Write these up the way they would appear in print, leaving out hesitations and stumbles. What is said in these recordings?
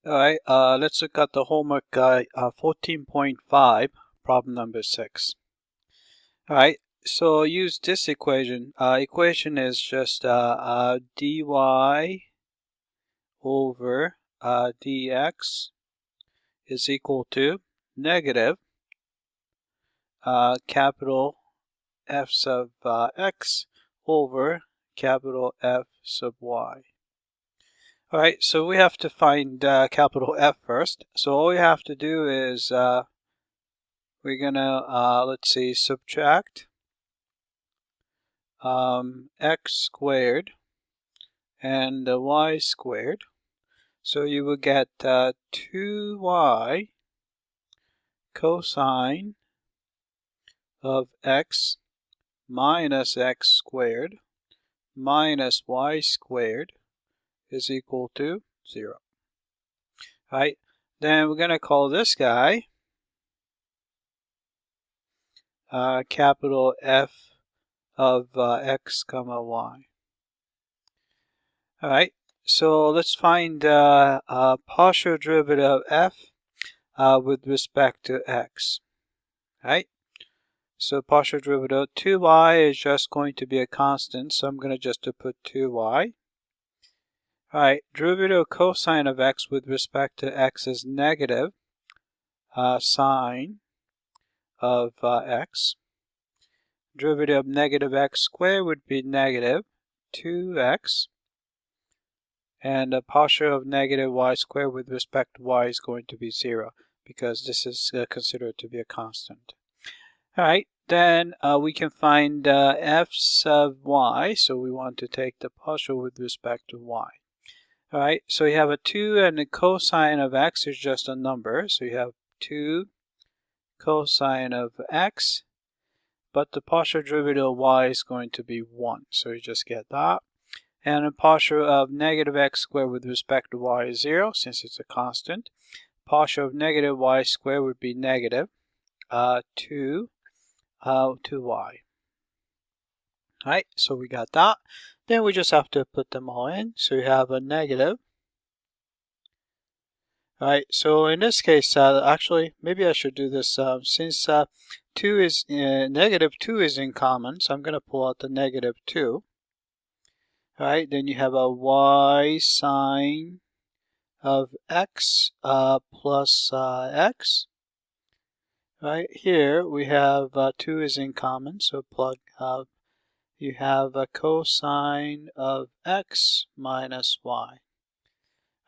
Alright, let's look at the homework 14.5, problem number 6. Alright, so use this equation. Equation is just dy over dx is equal to negative capital F sub x over capital F sub y. Alright, so we have to find capital F first. So all we have to do is we're gonna, let's see, subtract x squared and y squared. So you will get 2y cosine of x minus x squared minus y squared is equal to 0. Alright, then we're going to call this guy capital F of x comma y. Alright, so let's find partial derivative of f with respect to x. Alright, so partial derivative 2y is just going to be a constant, so I'm going to just put 2y. Alright, derivative cosine of x with respect to x is negative sine of x. Derivative of negative x squared would be negative 2x. And the partial of negative y squared with respect to y is going to be 0 because this is considered to be a constant. Alright, then we can find f sub y, so we want to take the partial with respect to y. Alright, so you have a 2 and the cosine of x is just a number. So you have 2 cosine of x, but the partial derivative of y is going to be 1. So you just get that. And the partial of negative x squared with respect to y is 0 since it's a constant. Partial of negative y squared would be negative 2y. Alright, so we got that. Then we just have to put them all in. So you have a negative. Alright, so in this case, actually, maybe I should do this since negative 2 is in common. So I'm going to pull out the negative 2. Alright, then you have a y sine of x plus x. Right here we have 2 is in common, so plug you have a cosine of x minus y.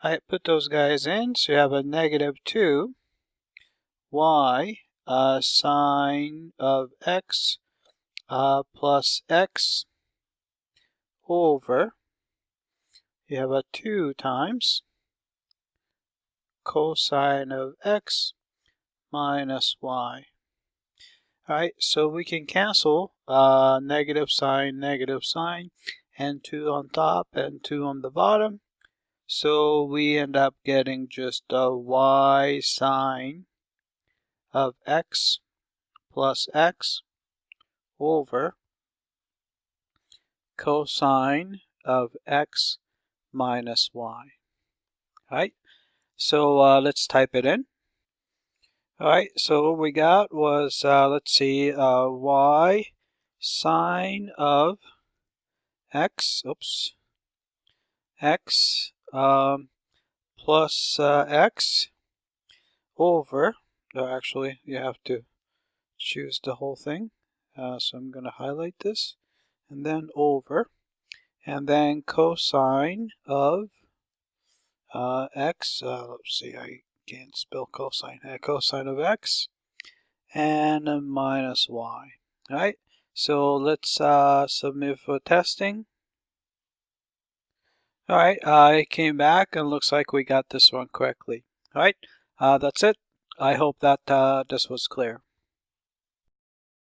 I put those guys in, so you have a negative 2 y sine of x plus x over, you have a 2 times cosine of x minus y. Alright, so we can cancel negative sign, and 2 on top and 2 on the bottom. So we end up getting just a y sine of x plus x over cosine of x minus y. Alright, so let's type it in. Alright, so what we got was, let's see, y sine of x, x plus x over, actually you have to choose the whole thing, so I'm going to highlight this, and then over, and then cosine of x, let's see, I can't spell cosine, cosine of x, and minus y. Alright, so let's submit for testing. Alright, I came back and looks like we got this one correctly. Alright, that's it. I hope that this was clear.